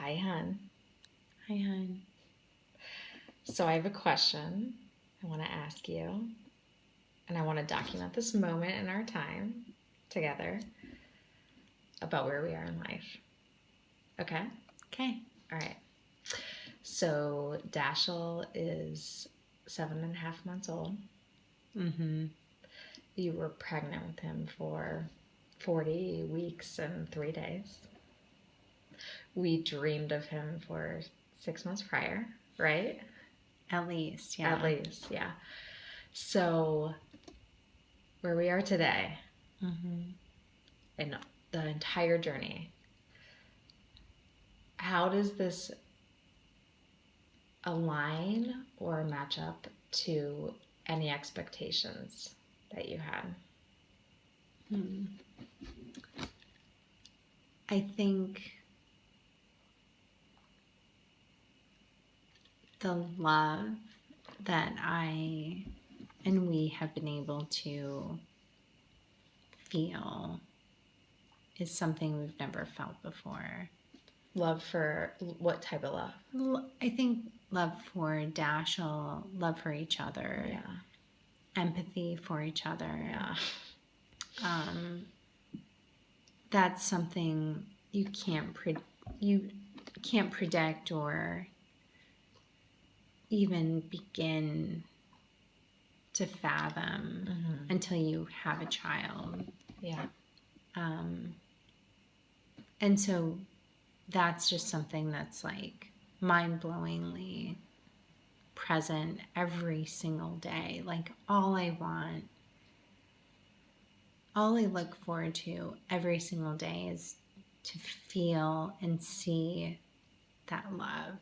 Hi, hon. Hi, hon. So I have a question I want to ask you, and I want to document this moment in our time together about where we are in life. Okay? Okay. All right. So Dashiell is 7.5 months old. Mm-hmm. You were pregnant with him for 40 weeks and 3 days. We dreamed of him for 6 months prior, right? At least, yeah. At least, yeah. So where we are today, and the entire journey, how does this align or match up to any expectations that you had? I think the love that I and we have been able to feel is something we've never felt before. Love for what type of love? I think love for Dashiell, love for each other, empathy for each other. Yeah. That's something you can't predict or even begin to fathom until you have a child. Yeah. And so that's just something that's like mind-blowingly present every single day. Like all I look forward to every single day is to feel and see that love.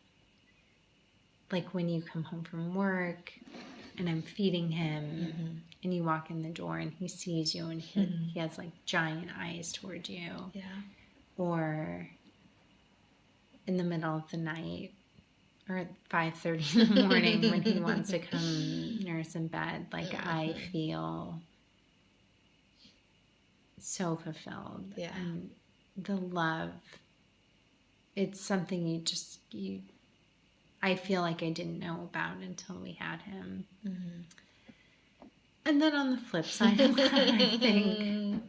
Like when you come home from work and I'm feeding him and you walk in the door and he sees you and he has like giant eyes towards you. Yeah. Or in the middle of the night or at 5:30 in the morning when he wants to come nurse in bed. Like I feel so fulfilled. Yeah. And the love, it's something I feel like I didn't know about until we had him. And then on the flip side of that, I think,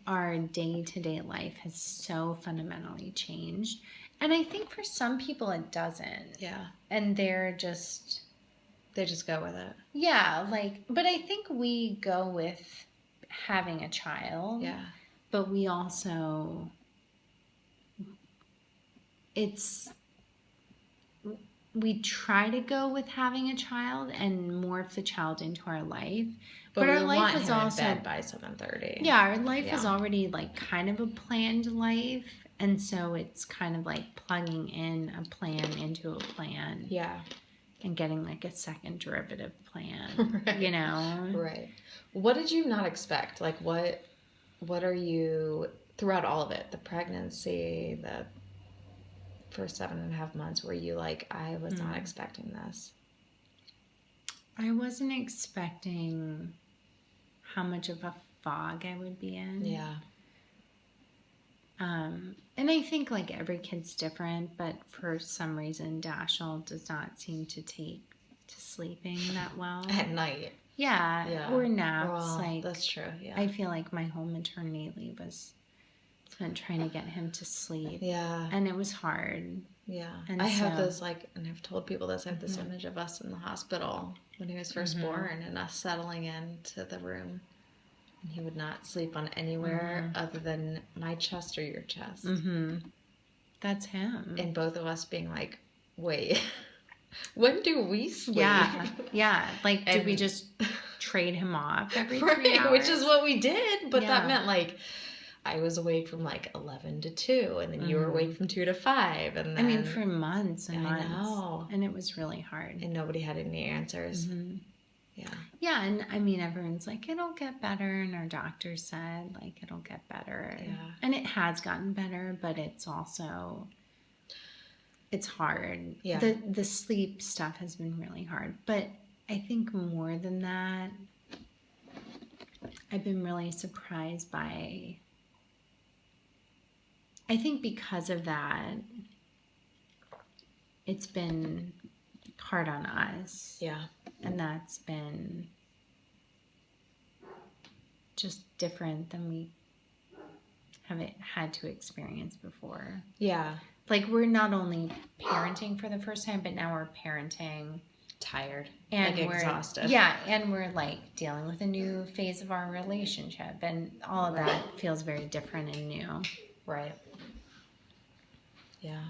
our day-to-day life has so fundamentally changed. And I think for some people it doesn't. Yeah. And they just go with it. Yeah, but I think we go with having a child. Yeah. But we also, we try to go with having a child and morph the child into our life. But our life is also in bed by 7:30. Yeah, our life is already like kind of a planned life, and so it's kind of like plugging in a plan into a plan. Yeah. And getting like a second derivative plan. Right. Right. What did you not expect? Like what are you throughout all of it? The pregnancy, the first 7.5 months, were you like, I was not expecting this? I wasn't expecting how much of a fog I would be in. Yeah. And I think like every kid's different, but for some reason Dashiell does not seem to take to sleeping that well. At night. Yeah. Or naps. Well, that's true. Yeah. I feel like my whole maternity leave was spent trying to get him to sleep. Yeah. And it was hard. Yeah. And I have this and I've told people this, I have this image of us in the hospital when he was first born and us settling into the room. And he would not sleep on anywhere other than my chest or your chest. That's him. And both of us being like, wait, when do we sleep? Yeah. Yeah. Like, did we just trade him off every 3 hours? Which is what we did. But that meant like I was awake from like 11 to 2, and then you were awake from 2 to 5. And then, for months and months. I know. And it was really hard. And nobody had any answers. Yeah. Yeah, and I mean, everyone's like, it'll get better, and our doctor said, like, it'll get better. Yeah. And it has gotten better, but it's also, it's hard. Yeah. The sleep stuff has been really hard. But I think more than that, I've been really surprised by I think because of that, it's been hard on us. Yeah. And that's been just different than we haven't had to experience before. Yeah. Like, we're not only parenting for the first time, but now we're parenting Tired. and like we're exhausted. Yeah, and we're like dealing with a new phase of our relationship, and all of that feels very different and new. Right. Yeah.